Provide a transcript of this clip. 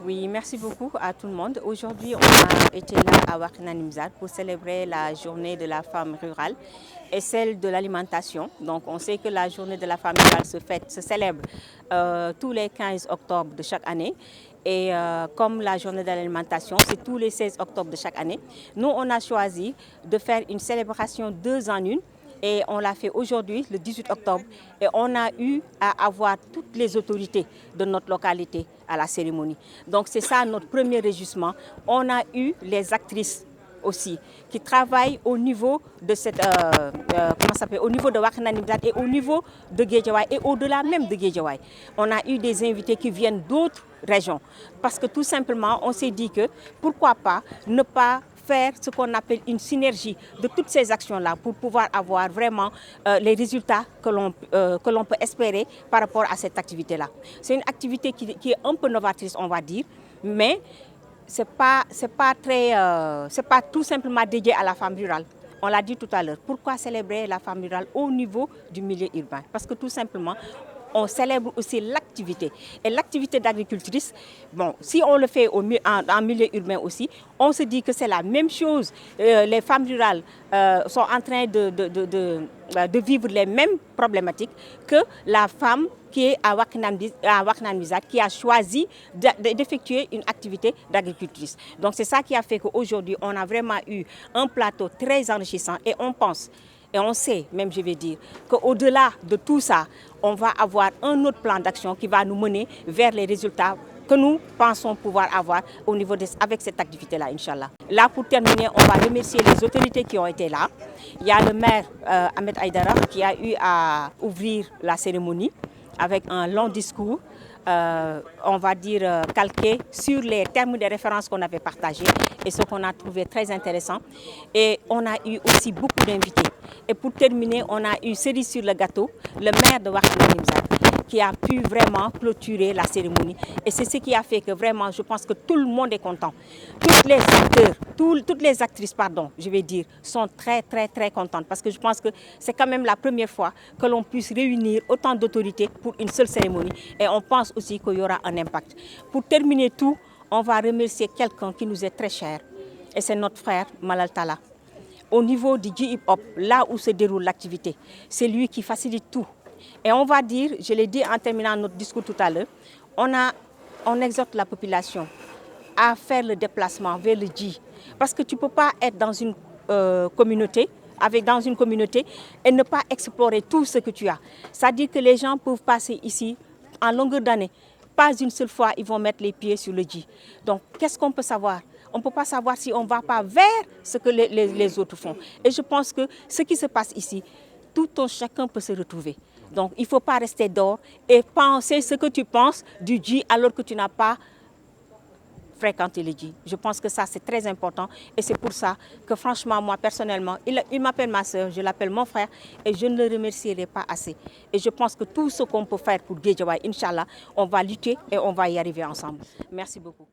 Oui, merci beaucoup à tout le monde. Aujourd'hui, on a été là à Wakhinane Nimzatt pour célébrer la journée de la femme rurale et celle de l'alimentation. Donc, on sait que la journée de la femme rurale se célèbre tous les 15 octobre de chaque année. Et comme la journée de l'alimentation, c'est tous les 16 octobre de chaque année, nous, on a choisi de faire une célébration 2 en 1. Et on l'a fait aujourd'hui, le 18 octobre, et on a eu à avoir toutes les autorités de notre localité à la cérémonie. Donc c'est ça notre premier réjouissement. On a eu les actrices aussi qui travaillent au niveau de au niveau de Wakhinane Nimzatt et au niveau de Guédiawaye et au-delà même de Guédiawaye. On a eu des invités qui viennent d'autres régions parce que tout simplement on s'est dit que pourquoi pas ne pas faire ce qu'on appelle une synergie de toutes ces actions-là pour pouvoir avoir vraiment les résultats que l'on peut espérer par rapport à cette activité-là. C'est une activité qui est un peu novatrice, on va dire, mais c'est pas tout simplement dédié à la femme rurale. On l'a dit tout à l'heure. Pourquoi célébrer la femme rurale au niveau du milieu urbain? Parce que tout simplement, on célèbre aussi l'activité. Et l'activité d'agricultrice, bon, si on le fait en milieu urbain aussi, on se dit que c'est la même chose. Les femmes rurales sont en train de vivre les mêmes problématiques que la femme qui est à Wakhinane Nimzatt, qui a choisi d'effectuer une activité d'agricultrice. Donc c'est ça qui a fait qu'aujourd'hui, on a vraiment eu un plateau très enrichissant et on pense, et on sait, même je vais dire, qu'au-delà de tout ça, on va avoir un autre plan d'action qui va nous mener vers les résultats que nous pensons pouvoir avoir au niveau avec cette activité-là, Inch'Allah. Là, pour terminer, on va remercier les autorités qui ont été là. Il y a le maire Ahmed Aïdara qui a eu à ouvrir la cérémonie avec un long discours, on va dire calqué sur les termes de référence qu'on avait partagés et ce qu'on a trouvé très intéressant. Et on a eu aussi beaucoup d'invités. Et pour terminer, on a eu cerise sur le gâteau, le maire de Wakhinane Nimzatt, qui a pu vraiment clôturer la cérémonie. Et c'est ce qui a fait que vraiment, je pense que tout le monde est content. Toutes les acteurs, toutes les actrices, pardon, je vais dire, sont très, très, très contentes. Parce que je pense que c'est quand même la première fois que l'on puisse réunir autant d'autorités pour une seule cérémonie. Et on pense aussi qu'il y aura un impact. Pour terminer tout, on va remercier quelqu'un qui nous est très cher. Et c'est notre frère Malal Talla. Au niveau du J-Hip-Hop, là où se déroule l'activité, c'est lui qui facilite tout. Et on va dire, je l'ai dit en terminant notre discours tout à l'heure, on exhorte la population à faire le déplacement vers le J. Parce que tu ne peux pas être dans une communauté, et ne pas explorer tout ce que tu as. C'est-à-dire que les gens peuvent passer ici en longueur d'année. Pas une seule fois, ils vont mettre les pieds sur le J. Donc, qu'est-ce qu'on peut savoir? On ne peut pas savoir si on ne va pas vers ce que les autres font. Et je pense que ce qui se passe ici, chacun peut se retrouver. Donc, il ne faut pas rester dehors et penser ce que tu penses du J alors que tu n'as pas fréquenté le J. Je pense que ça, c'est très important. Et c'est pour ça que, franchement, moi, personnellement, il m'appelle ma soeur, je l'appelle mon frère et je ne le remercierai pas assez. Et je pense que tout ce qu'on peut faire pour Guédiawaye, Inch'Allah, on va lutter et on va y arriver ensemble. Merci beaucoup.